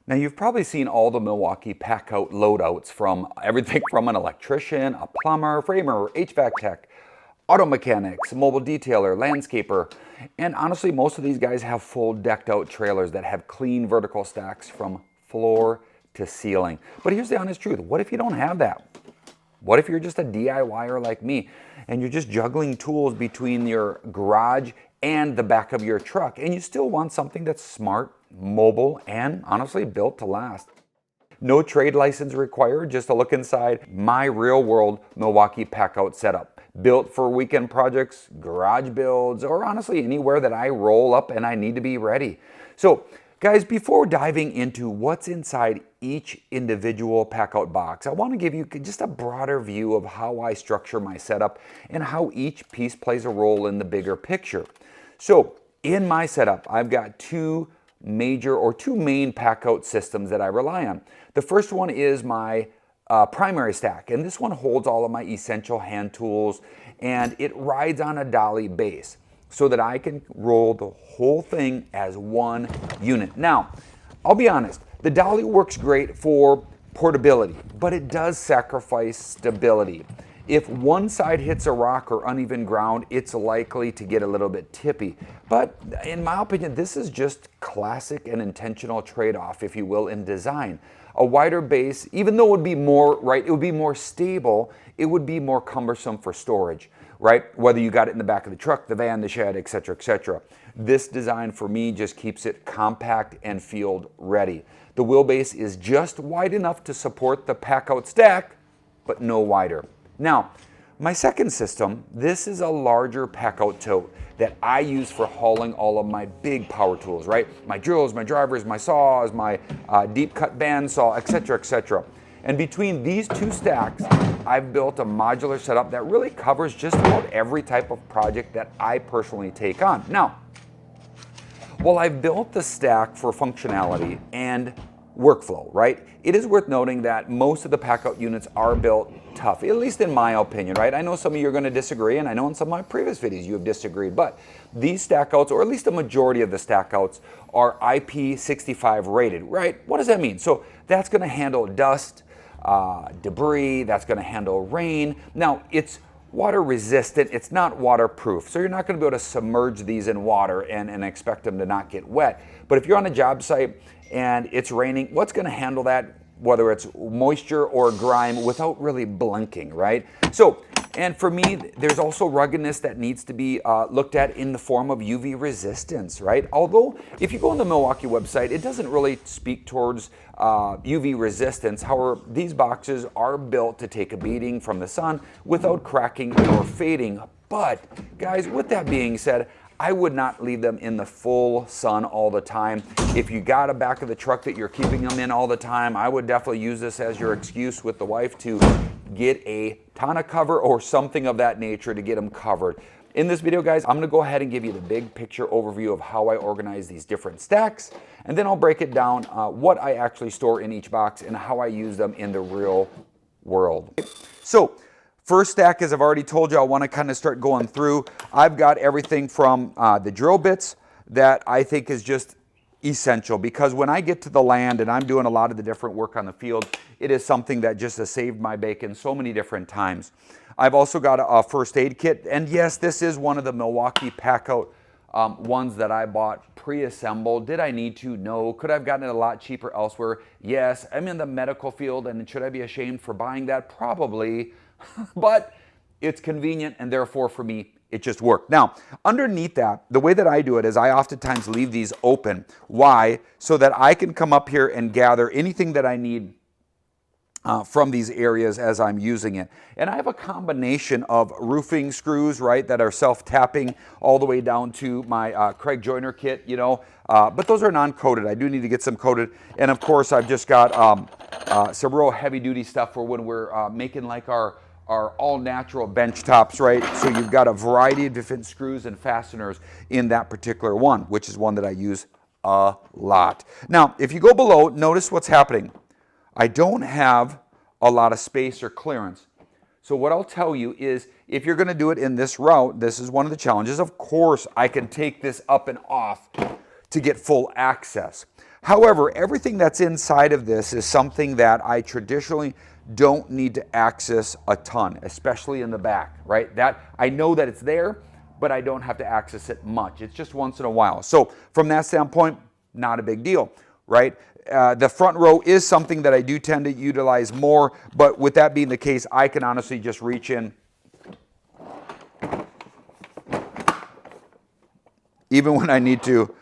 Now you've probably seen all the Milwaukee Packout loadouts from everything from an electrician, a plumber, framer, HVAC tech, auto mechanics, mobile detailer, landscaper, and honestly most of these guys have full decked out trailers that have clean vertical stacks from floor to ceiling. But here's the honest truth, what if you don't have that? What if you're just a DIYer like me and you're just juggling tools between your garage and the back of your truck and you still want something that's smart, mobile, and honestly built to last? No trade license required, just a look inside my real world Milwaukee Packout setup. Built for weekend projects, garage builds, or honestly anywhere that I roll up and I need to be ready. So guys, before diving into what's inside each individual Packout box, I want to give you just a broader view of how I structure my setup and how each piece plays a role in the bigger picture. So in my setup, I've got two main Packout systems that I rely on. The first one is my primary stack, and this one holds all of my essential hand tools, and it rides on a dolly base so that I can roll the whole thing as one unit. Now, I'll be honest, the dolly works great for portability, but it does sacrifice stability. If one side hits a rock or uneven ground, it's likely to get a little bit tippy. But in my opinion, this is just classic and intentional trade-off, if you will, in design. A wider base, even though it would be more, right, it would be more stable, it would be more cumbersome for storage, right? Whether you got it in the back of the truck, the van, the shed, etc., etc. This design for me just keeps it compact and field ready. The wheelbase is just wide enough to support the Packout stack, but no wider. Now, my second system, this is a larger Packout tote that I use for hauling all of my big power tools, right? My drills, my drivers, my saws, my deep cut bandsaw, etc., etc. And between these two stacks, I've built a modular setup that really covers just about every type of project that I personally take on. Now, while I've built the stack for functionality and workflow, right? It is worth noting that most of the Packout units are built tough, at least in my opinion, right? I know some of you are going to disagree, and I know in some of my previous videos you have disagreed, but these stackouts, or at least a majority of the stackouts, are IP65 rated, right? What does that mean? So that's going to handle dust, debris, that's going to handle rain. Now, it's water resistant, it's not waterproof, so you're not going to be able to submerge these in water and expect them to not get wet. But if you're on a job site and it's raining, what's going to handle that, whether it's moisture or grime, without really blinking, right? So, and for me, there's also ruggedness that needs to be looked at in the form of UV resistance, right? Although, if you go on the Milwaukee website, it doesn't really speak towards UV resistance. However, these boxes are built to take a beating from the sun without cracking or fading. But, guys, with that being said, I would not leave them in the full sun all the time. If you got a back of the truck that you're keeping them in all the time, I would definitely use this as your excuse with the wife to get a tonneau cover or something of that nature to get them covered. In this video, guys, I'm going to go ahead and give you the big picture overview of how I organize these different stacks, and then I'll break it down what I actually store in each box and how I use them in the real world. So, first stack, as I've already told you, I want to kind of start going through. I've got everything from the drill bits that I think is just essential, because when I get to the land and I'm doing a lot of the different work on the field, it is something that just has saved my bacon so many different times. I've also got a first aid kit, and yes, this is one of the Milwaukee Packout ones that I bought pre-assembled. Did I need to? No. Could I have gotten it a lot cheaper elsewhere? Yes. I'm in the medical field, and should I be ashamed for buying that? Probably. But it's convenient, and therefore for me it just worked. Now, underneath that, the way that I do it is I oftentimes leave these open. Why? So that I can come up here and gather anything that I need from these areas as I'm using it. And I have a combination of roofing screws, right, that are self-tapping all the way down to my Craig Joyner kit, you know, but those are non-coated. I do need to get some coated. And of course, I've just got some real heavy-duty stuff for when we're making like our all-natural bench tops, right? So you've got a variety of different screws and fasteners in that particular one, which is one that I use a lot. Now, if you go below, notice what's happening. I don't have a lot of space or clearance. So what I'll tell you is, if you're going to do it in this route, this is one of the challenges. Of course, I can take this up and off to get full access. However, everything that's inside of this is something that I traditionally don't need to access a ton, especially in the back, right? That I know that it's there, but I don't have to access it much. It's just once in a while. So from that standpoint, not a big deal, right? The front row is something that I do tend to utilize more, but with that being the case, I can honestly just reach in. Even when I need to.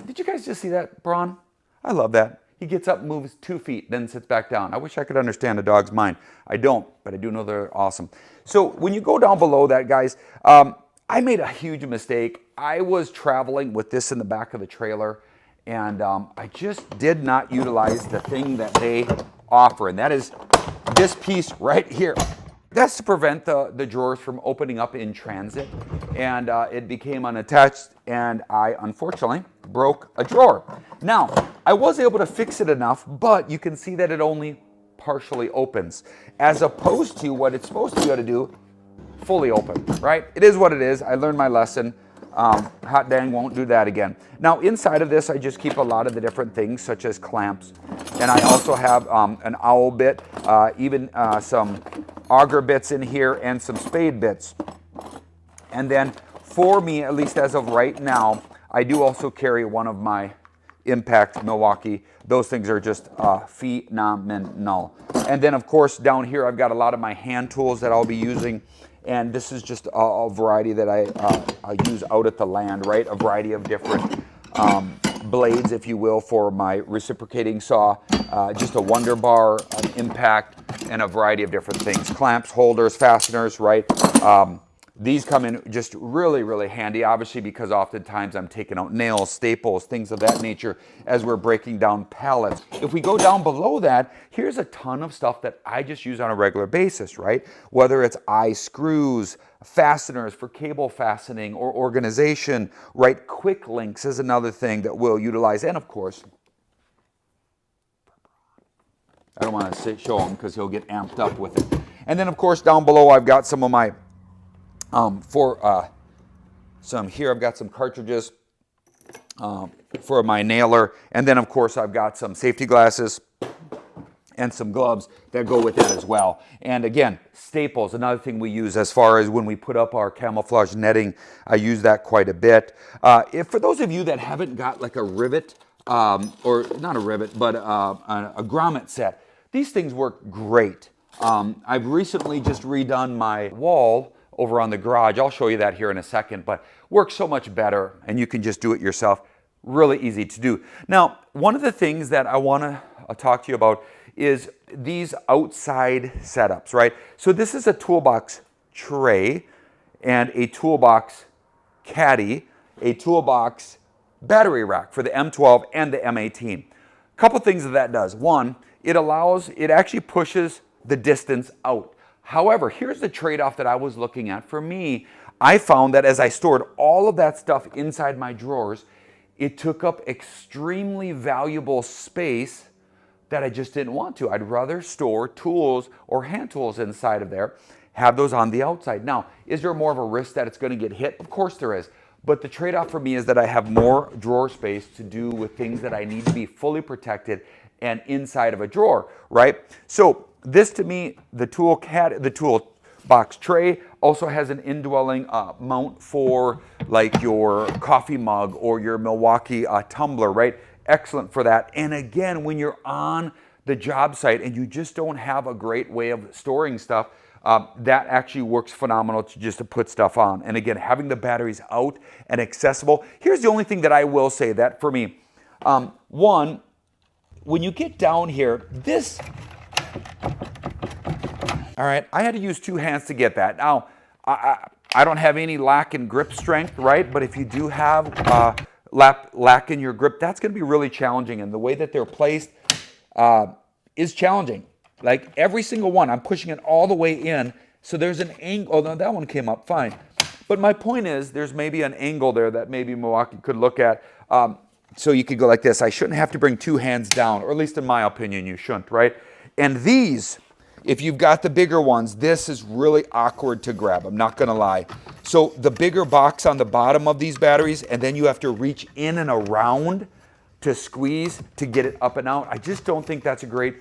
Did you guys just see that, Braun? I love that. He gets up, moves 2 feet, then sits back down. I wish I could understand a dog's mind. I don't, but I do know they're awesome. So when you go down below that, guys, I made a huge mistake. I was traveling with this in the back of the trailer, and I just did not utilize the thing that they offer, and that is this piece right here. That's to prevent the drawers from opening up in transit, and it became unattached, and I unfortunately broke a drawer. Now, I was able to fix it enough, but you can see that it only partially opens, as opposed to what it's supposed to be able to do, fully open, right? It is what it is. I learned my lesson. Hot dang, won't do that again. Now, inside of this, I just keep a lot of the different things, such as clamps, and I also have an owl bit, even some auger bits in here, and some spade bits. And then for me, at least as of right now, I do also carry one of my Impact Milwaukee. Those things are just phenomenal. And then of course down here I've got a lot of my hand tools that I'll be using, and this is just a variety that I use out at the land, right? A variety of different blades, if you will, for my reciprocating saw, just a Wonder Bar, an Impact, and a variety of different things. Clamps, holders, fasteners, right? These come in just really, really handy, obviously, because oftentimes I'm taking out nails, staples, things of that nature as we're breaking down pallets. If we go down below that, here's a ton of stuff that I just use on a regular basis, right? Whether it's eye screws, fasteners for cable fastening or organization, right? Quick links is another thing that we'll utilize. And of course, I don't want to show him because he'll get amped up with it. And then of course down below I've got some of my here I've got some cartridges for my nailer, and then of course I've got some safety glasses and some gloves that go with it as well. And again, staples, another thing we use as far as when we put up our camouflage netting. I use that quite a bit. If for those of you that haven't got like a rivet, or not a rivet, but a grommet set, these things work great. I've recently just redone my wall over on the garage. I'll show you that here in a second, but works so much better, and you can just do it yourself. Really easy to do. Now, one of the things that I want to talk to you about is these outside setups, right? So this is a Toolbox tray and a Toolbox Caddy, a Toolbox battery rack for the M12 and the M18. A couple things that does. One, it actually pushes the distance out. However, here's the trade-off that I was looking at. For me, I found that as I stored all of that stuff inside my drawers, it took up extremely valuable space that I just didn't want to. I'd rather store tools or hand tools inside of there, have those on the outside. Now, is there more of a risk that it's going to get hit? Of course there is. But the trade-off for me is that I have more drawer space to do with things that I need to be fully protected and inside of a drawer, right? So this to me, the Toolbox tray also has an indwelling mount for like your coffee mug or your Milwaukee tumbler, right? Excellent for that. And again, when you're on the job site and you just don't have a great way of storing stuff, that actually works phenomenal to put stuff on. And again, having the batteries out and accessible. Here's the only thing that I will say that for me. One, when you get down here, this, all right, I had to use 2 hands to get that. Now, I don't have any lack in grip strength, right? But if you do have lack in your grip, that's going to be really challenging. And the way that they're placed is challenging. Like every single one, I'm pushing it all the way in. So there's an angle. Oh, no, that one came up fine. But my point is, there's maybe an angle there that maybe Milwaukee could look at. So you could go like this. I shouldn't have to bring 2 hands down, or at least in my opinion, you shouldn't, right? And these, if you've got the bigger ones, this is really awkward to grab. I'm not going to lie. So the bigger box on the bottom of these batteries, and then you have to reach in and around to squeeze to get it up and out. I just don't think that's a great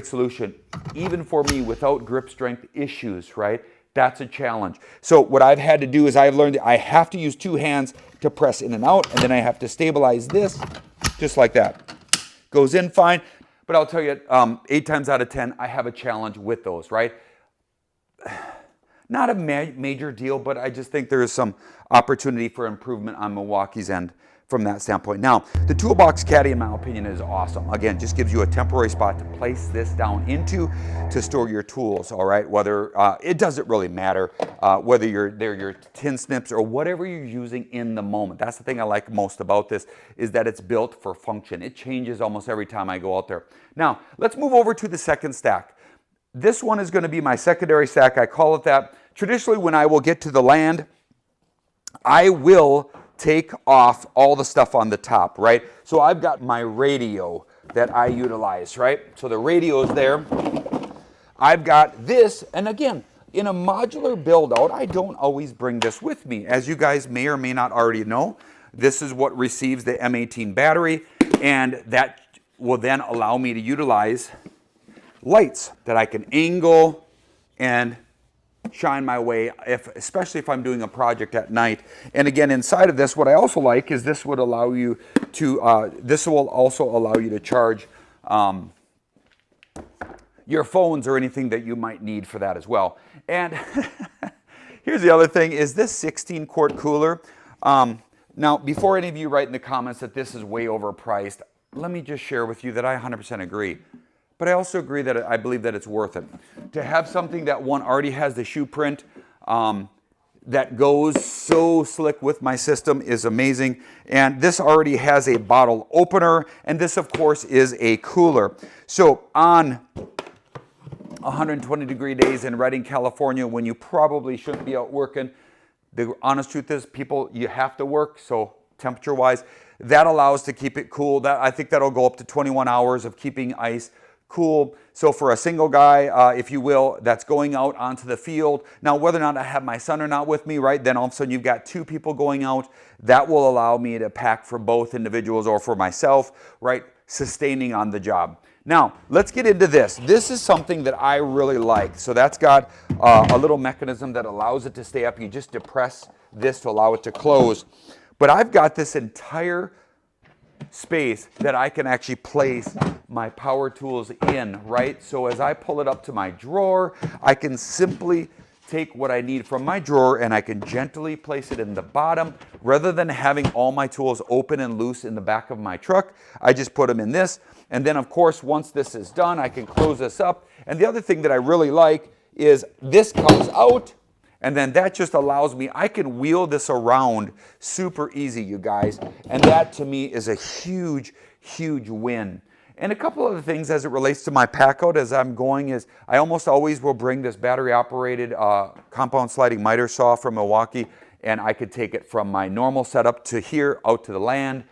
solution. Even for me, without grip strength issues, right? That's a challenge. So what I've had to do is I've learned that I have to use 2 hands to press in and out, and then I have to stabilize this just like that. Goes in fine, but I'll tell you, 8 times out of 10, I have a challenge with those, right? Not a major deal, but I just think there is some opportunity for improvement on Milwaukee's end from that standpoint. Now, the Toolbox Caddy, in my opinion, is awesome. Again, just gives you a temporary spot to place this down into to store your tools, all right? Whether, it doesn't really matter whether they're your tin snips or whatever you're using in the moment. That's the thing I like most about this, is that it's built for function. It changes almost every time I go out there. Now, let's move over to the second stack. This one is going to be my secondary stack. I call it that. Traditionally, when I will get to the land, I will take off all the stuff on the top, right? So I've got my radio that I utilize, right? So the radio's there. I've got this, and again, in a modular build out, I don't always bring this with me. As you guys may or may not already know, this is what receives the M18 battery, and that will then allow me to utilize lights that I can angle and shine my way, especially if I'm doing a project at night. And again, inside of this, what I also like is this would allow you to, this will also allow you to charge your phones or anything that you might need for that as well. And here's the other thing, is this 16-quart cooler. Now, before any of you write in the comments that this is way overpriced, let me just share with you that I 100% agree. But I also agree that I believe that it's worth it. To have something that one already has the shoe print that goes so slick with my system is amazing. And this already has a bottle opener, and this of course is a cooler. So on 120-degree days in Redding, California, when you probably shouldn't be out working, the honest truth is, people, you have to work, so temperature-wise, that allows to keep it cool. I think that'll go up to 21 hours of keeping ice cool. So for a single guy, if you will, that's going out onto the field. Now, whether or not I have my son or not with me, right, then all of a sudden you've got 2 people going out. That will allow me to pack for both individuals or for myself, right, sustaining on the job. Now, let's get into this. This is something that I really like. So that's got a little mechanism that allows it to stay up. You just depress this to allow it to close. But I've got this entire space that I can actually place my power tools in, right? So as I pull it up to my drawer, I can simply take what I need from my drawer and I can gently place it in the bottom. Rather than having all my tools open and loose in the back of my truck, I just put them in this. And then of course, once this is done, I can close this up. And the other thing that I really like is this comes out, and then that just allows me, I can wheel this around super easy, you guys. And that to me is a huge, huge win. And a couple other things as it relates to my Packout as I'm going is I almost always will bring this battery operated compound sliding miter saw from Milwaukee, and I could take it from my normal setup to here out to the land.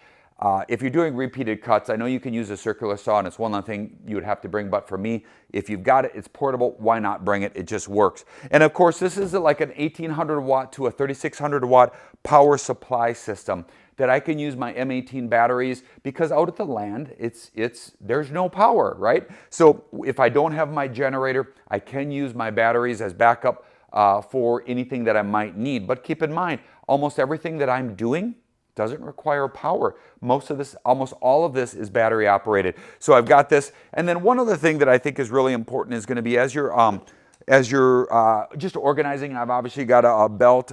If you're doing repeated cuts, I know you can use a circular saw, and it's one other thing you would have to bring, but for me, if you've got it, it's portable, why not bring it? It just works. And of course, this is like an 1800 watt to a 3600 watt power supply system that I can use my M18 batteries, because out at the land, there's no power, right? So if I don't have my generator, I can use my batteries as backup for anything that I might need. But keep in mind, almost everything that I'm doing doesn't require power. Most of this, almost all of this is battery operated. So I've got this. And then one other thing that I think is really important is going to be as you're just organizing, I've obviously got a belt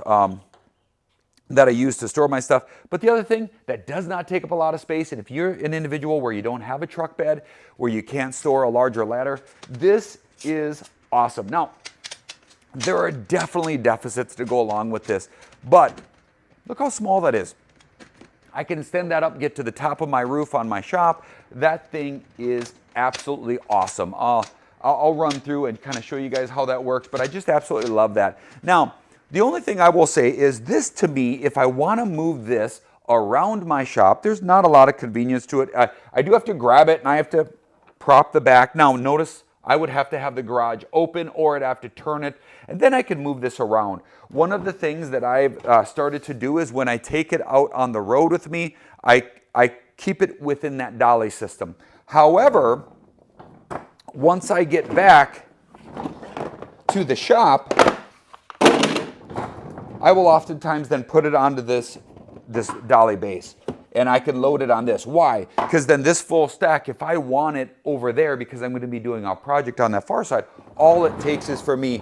that I use to store my stuff. But the other thing that does not take up a lot of space, and if you're an individual where you don't have a truck bed, where you can't store a larger ladder, this is awesome. Now, there are definitely deficits to go along with this, but look how small that is. I can extend that up, get to the top of my roof on my shop. That thing is absolutely awesome. I'll run through and kind of show you guys how that works, but I just absolutely love that. Now, the only thing I will say is this, to me, if I want to move this around my shop, there's not a lot of convenience to it. I do have to grab it and I have to prop the back. Now, notice I would have to have the garage open, or I'd have to turn it, and then I can move this around. One of the things that I've started to do is when I take it out on the road with me, I keep it within that dolly system. However, once I get back to the shop, I will oftentimes then put it onto this dolly base, and I can load it on this. Why? Because then this full stack, if I want it over there, because I'm going to be doing a project on that far side, all it takes is for me.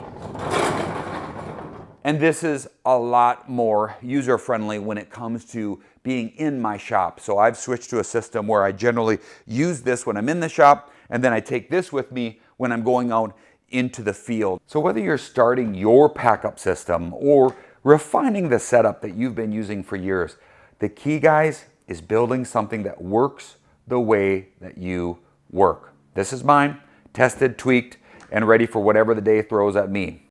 And this is a lot more user-friendly when it comes to being in my shop. So I've switched to a system where I generally use this when I'm in the shop, and then I take this with me when I'm going out into the field. So whether you're starting your pack-up system or refining the setup that you've been using for years, the key, guys, is building something that works the way that you work. This is mine, tested, tweaked, and ready for whatever the day throws at me.